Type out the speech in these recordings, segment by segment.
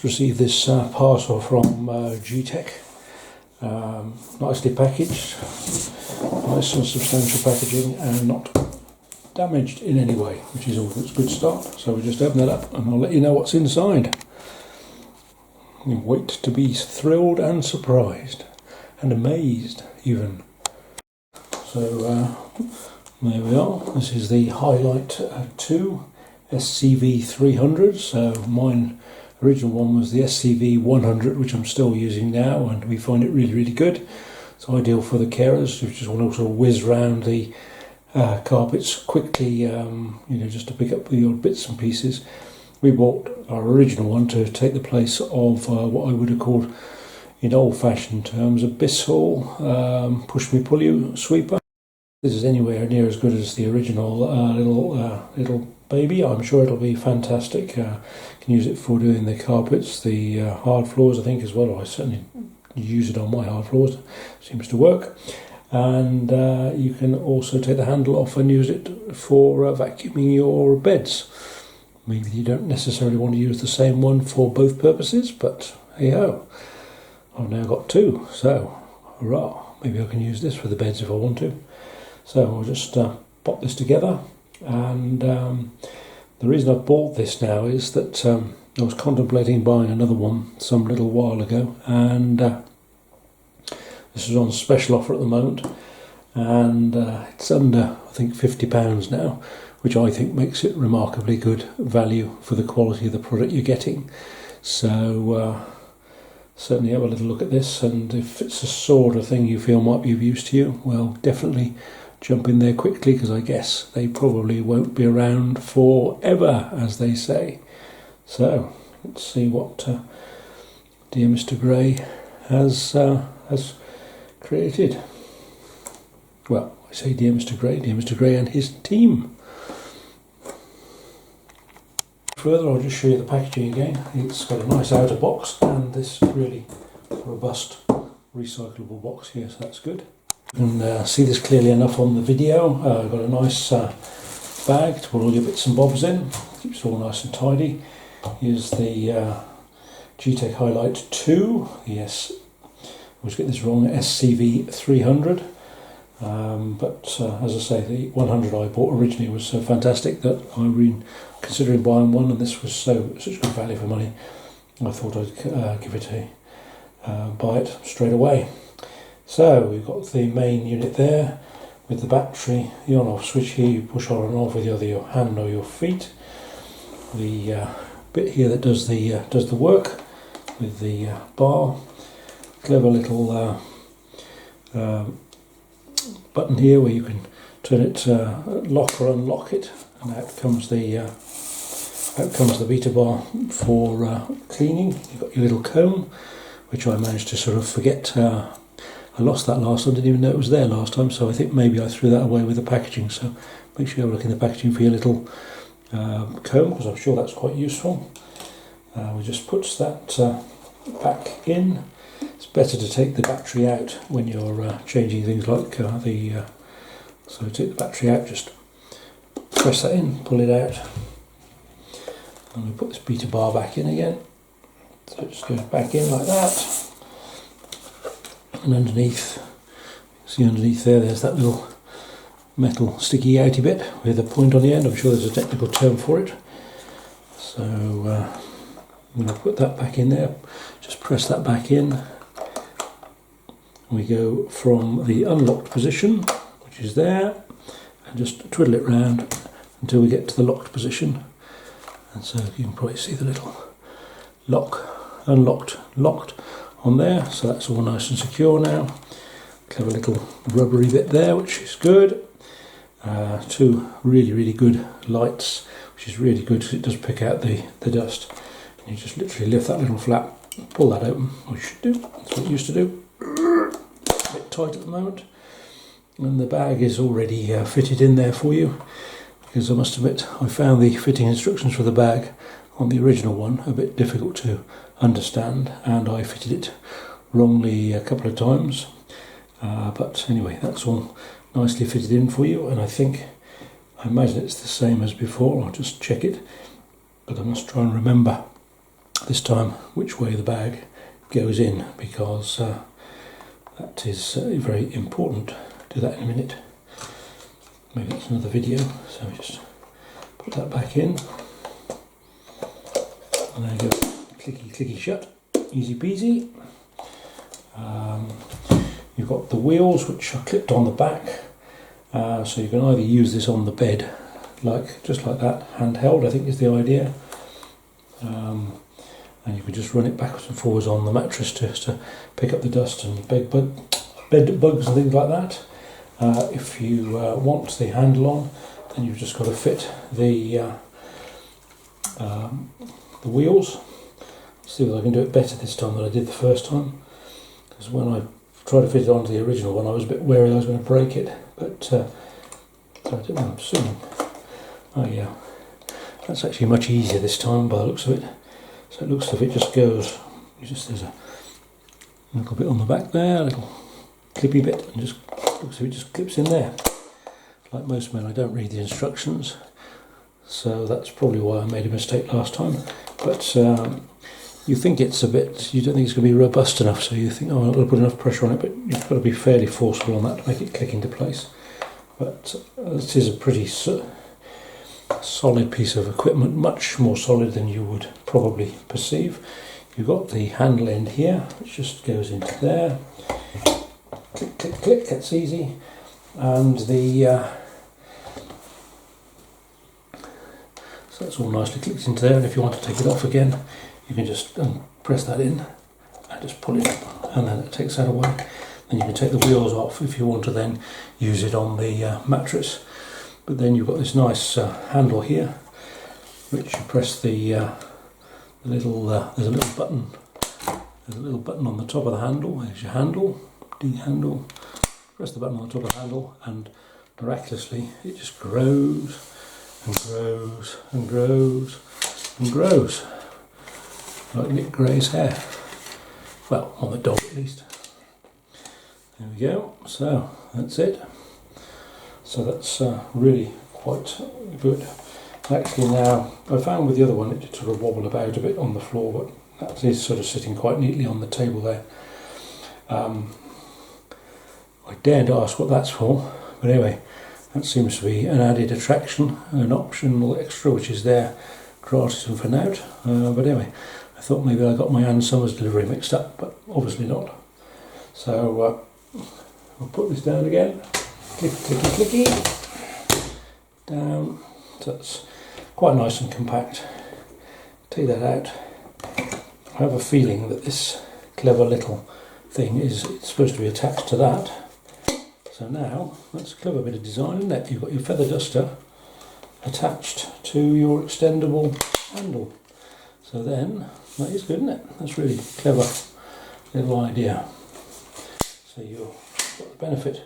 just received this parcel from Gtech, nicely packaged, nice and substantial packaging and not damaged in any way, which is always a good start. So we just open that up and I'll let you know what's inside. You wait to be thrilled and surprised and amazed even. So there we are. This is the HyLite 2 SCV300. So mine original one was the SCV100, which I'm still using now, and we find it really good. It's ideal for the carers who just want to sort of whiz round the carpets quickly, just to pick up the odd bits and pieces. We bought our original one to take the place of what I would have called, in old-fashioned terms, a Bissell push-me-pull-you sweeper. This is anywhere near as good as the original little baby. I'm sure it'll be fantastic. Can use it for doing the carpets, the hard floors, I think, as well. I certainly use it on my hard floors. Seems to work. And you can also take the handle off and use it for vacuuming your beds. Maybe you don't necessarily want to use the same one for both purposes, but hey ho, I've now got two, so hurrah, maybe I can use this for the beds if I want to. So I'll just pop this together, and the reason I bought this now is that I was contemplating buying another one some little while ago, and this is on special offer at the moment, and it's under, I think, £50 now, which I think makes it remarkably good value for the quality of the product you're getting. So certainly have a little look at this, and if it's the sort of thing you feel might be of use to you, well, definitely jump in there quickly, because I guess they probably won't be around forever, as they say. So let's see what dear Mr. Gray has created. Well, I say dear Mr. Gray and his team. Further, I'll just show you the packaging again. It's got a nice outer box and this really robust recyclable box here, so that's good. You can see this clearly enough on the video. Got a nice bag to put all your bits and bobs in. Keeps it all nice and tidy. Here's the Gtech HyLite 2. Yes, I always get this wrong, SCV300. But as I say, the 100 I bought originally was so fantastic that I've been considering buying one, and this was such good value for money. I thought I'd give it buy it straight away. So we've got the main unit there with the battery, the on-off switch here. You push on and off with either your hand or your feet. The bit here that does the work with the bar. Clever little button here where you can turn it, lock or unlock it, and out comes the Vita bar for cleaning. You've got your little comb, which I managed to sort of forget. I lost that last time, didn't even know it was there last time, so I think maybe I threw that away with the packaging. So make sure you have a look in the packaging for your little comb, because I'm sure that's quite useful. We just put that back in. It's better to take the battery out when you're changing things like so take the battery out, just press that in, pull it out, and we put this beta bar back in again. So it just goes back in like that, and underneath, see underneath there's that little metal sticky outy bit with a point on the end. I'm sure there's a technical term for it. So I'm going to put that back in there, just press that back in. We go from the unlocked position, which is there, and just twiddle it round until we get to the locked position. And so you can probably see the little lock, unlocked, locked on there. So that's all nice and secure now. Clever little rubbery bit there, which is good. Two really good lights, which is really good because it does pick out the dust. And you just literally lift that little flap, pull that open, or you should do. That's what it used to do. A bit tight at the moment, and the bag is already fitted in there for you, because I must admit I found the fitting instructions for the bag on the original one a bit difficult to understand, and I fitted it wrongly a couple of times, but anyway, that's all nicely fitted in for you, and I imagine it's the same as before. I'll just check it, but I must try and remember this time which way the bag goes in, because that is very important. Do that in a minute. Maybe that's another video. So we just put that back in, and there you go, clicky shut, easy peasy. You've got the wheels which are clipped on the back, so you can either use this on the bed, just like that, handheld I think is the idea, and you can just run it backwards and forwards on the mattress to pick up the dust and bed bugs and things like that. If you want the handle on, then you've just got to fit the wheels. See if I can do it better this time than I did the first time, because when I tried to fit it onto the original one I was a bit wary I was going to break it, but so I don't know, I'm assuming. Oh yeah, that's actually much easier this time by the looks of it. So it looks as if it just goes, there's a little bit on the back there, a little clippy bit, and just looks as if it just clips in there. Like most men, I don't read the instructions, so that's probably why I made a mistake last time. But you think it's you don't think it's going to be robust enough, so you think, oh, I'm not going to put enough pressure on it, but you've got to be fairly forceful on that to make it click into place. But this is a pretty solid piece of equipment, much more solid than you would probably perceive. You've got the handle end here, which just goes into there. Click, click, click, that's easy. And so that's all nicely clicked into there, and if you want to take it off again, you can just press that in and just pull it up, and then it takes that away. Then you can take the wheels off if you want to then use it on the mattress. But then you've got this nice handle here, which you press the little there's a little button. There's a little button on the top of the handle. There's your handle, D-handle. Press the button on the top of the handle, and miraculously it just grows and grows and grows and grows, like Nick Gray's hair. Well, on the dog at least. There we go. So that's it. So that's really quite good. Actually, now I found with the other one it did sort of wobble about a bit on the floor, but that is sort of sitting quite neatly on the table there. I daren't ask what that's for, but anyway, that seems to be an added attraction, an optional extra which is there gratis and for now. But anyway, I thought maybe I got my Ann Summers delivery mixed up, but obviously not. So I'll put this down again. Clicky, clicky, clicky. Down. So that's quite nice and compact. Take that out. I have a feeling that this clever little thing it's supposed to be attached to that. So now, that's a clever bit of design, isn't it? You've got your feather duster attached to your extendable handle. So then, that is good, isn't it? That's really clever little idea. So you've got the benefit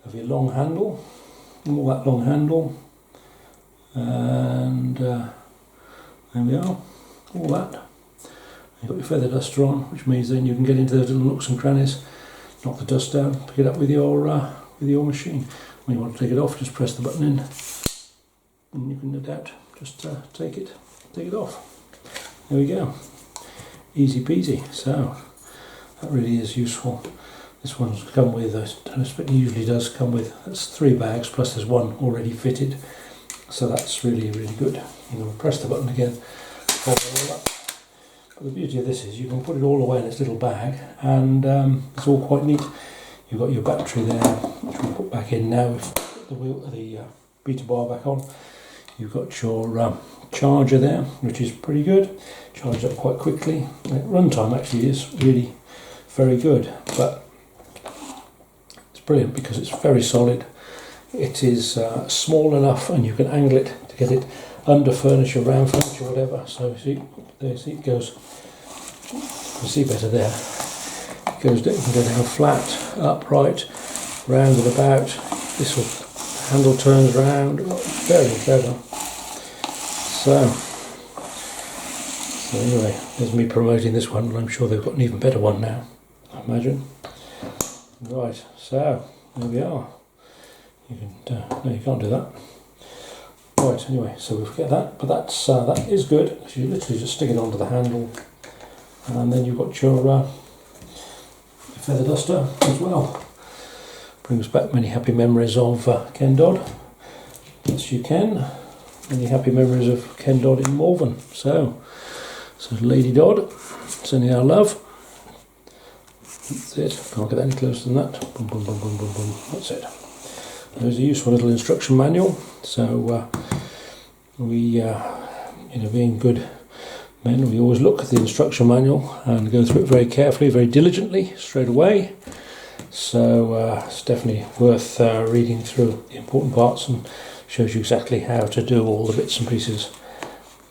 of your long handle, all that long handle, and there we are, all that. You've got your feather duster on, which means then you can get into those little nooks and crannies, knock the dust down, pick it up with your machine. When you want to take it off, just press the button in, and you can no doubt just take it off. There we go, easy peasy. So that really is useful. This one's come with, it usually does come with, that's 3 bags plus there's one already fitted. So that's really, really good. You can press the button again, fold it all up. But the beauty of this is you can put it all away in its little bag, and it's all quite neat. You've got your battery there, which we'll put back in now with the beta bar back on. You've got your charger there, which is pretty good. Charged up quite quickly. Runtime actually is really very good, but it's brilliant because it's very solid. It is small enough, and you can angle it to get it under furniture, around furniture, whatever. So see, there, see it goes. You can see better there. It goes. You can go down flat, upright, round and about. This handle turns round. Very clever. So anyway, there's me promoting this one, and I'm sure they've got an even better one now, I imagine. Right. So there we are. You can. No, you can't do that. Right, anyway, so we forget that, but that is good, because you literally just stick it onto the handle, and then you've got your feather duster as well. Brings back many happy memories of Ken Dodd. Yes, you can. Many happy memories of Ken Dodd in Malvern. So Lady Dodd, sending our love. That's it. Can't get any closer than that. Boom, boom, boom, boom, boom, boom. That's it. There's a useful little instruction manual. So we, being good men, we always look at the instruction manual and go through it very carefully, very diligently, straight away. So it's definitely worth reading through the important parts, and shows you exactly how to do all the bits and pieces.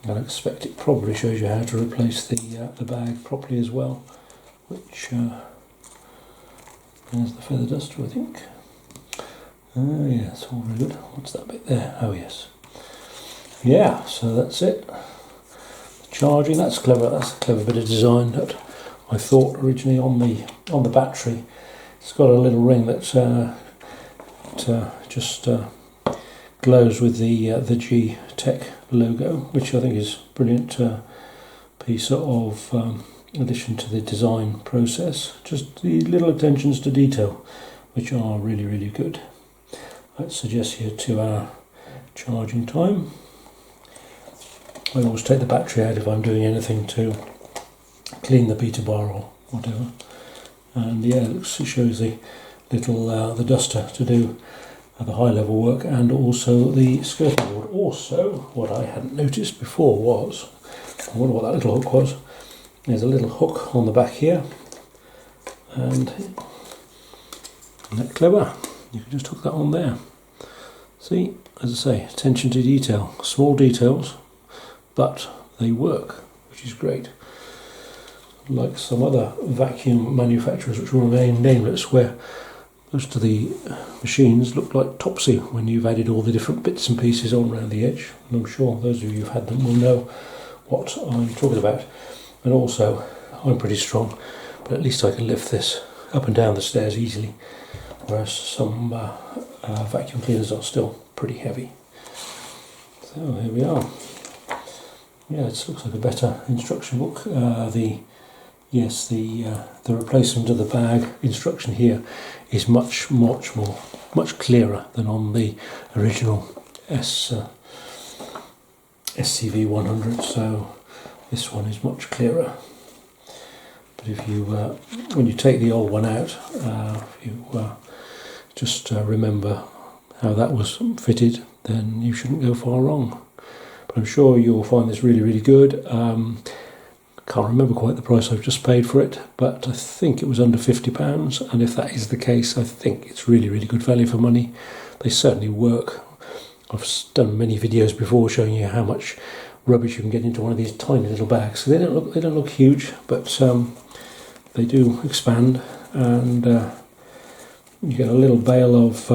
I expect it probably shows you how to replace the bag properly as well, which there's the feather duster, I think. Oh yeah, it's all very good. What's that bit there? Oh yes. Yeah, so that's it. Charging, that's clever. That's a clever bit of design that I thought originally on the battery. It's got a little ring that just glows with the Gtech logo, which I think is a brilliant piece of addition to the design process. Just the little attentions to detail, which are really, really good. That suggests here 2 hour charging time. I always take the battery out if I'm doing anything to clean the beta bar or whatever. And yeah, it shows the little the duster to do the high level work, and also the skirting board. Also, what I hadn't noticed before was, I wonder what that little hook was. There's a little hook on the back here, and isn't that clever? You can just hook that on there. See, as I say, attention to detail, small details, but they work, which is great. Like some other vacuum manufacturers which will remain nameless, where most of the machines look like Topsy when you've added all the different bits and pieces on around the edge. And I'm sure those of you who've had them will know what I'm talking about. And also, I'm pretty strong, but at least I can lift this up and down the stairs easily, whereas some vacuum cleaners are still pretty heavy. So here we are. Yeah, it looks like a better instruction book. The replacement of the bag instruction here is much clearer than on the original SCV300. So this one is much clearer. But if you, when you take the old one out, if you just remember how that was fitted, then you shouldn't go far wrong. But I'm sure you'll find this really, really good. Can't remember quite the price I've just paid for it, but I think it was under £50, and if that is the case, I think it's really, really good value for money. They certainly work. I've done many videos before showing you how much rubbish you can get into one of these tiny little bags. So they don't look huge, but they do expand, and you get a little bale of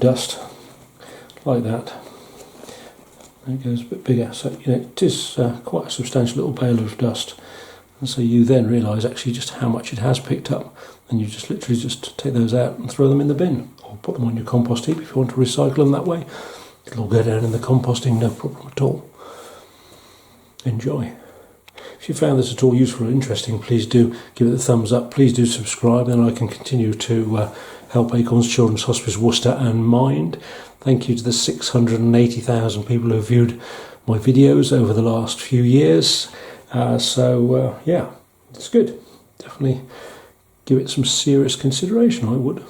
dust like that. It goes a bit bigger, so it is quite a substantial little bale of dust, and so you then realise actually just how much it has picked up, and you just literally just take those out and throw them in the bin, or put them on your compost heap if you want to recycle them that way. It'll all go down in the composting, no problem at all. Enjoy. If you found this at all useful or interesting, please do give it a thumbs up, please do subscribe, then I can continue to help Acorns Childrens Hospice Worcester and Mind. Thank you to the 680,000 people who have viewed my videos over the last few years. Yeah, it's good. Definitely give it some serious consideration, I would.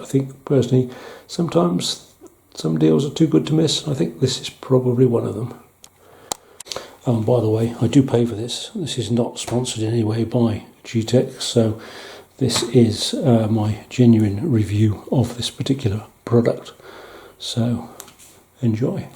I think personally, sometimes some deals are too good to miss. I think this is probably one of them. By the way, I do pay for this. This is not sponsored in any way by Gtech, so this is my genuine review of this particular product. So, enjoy.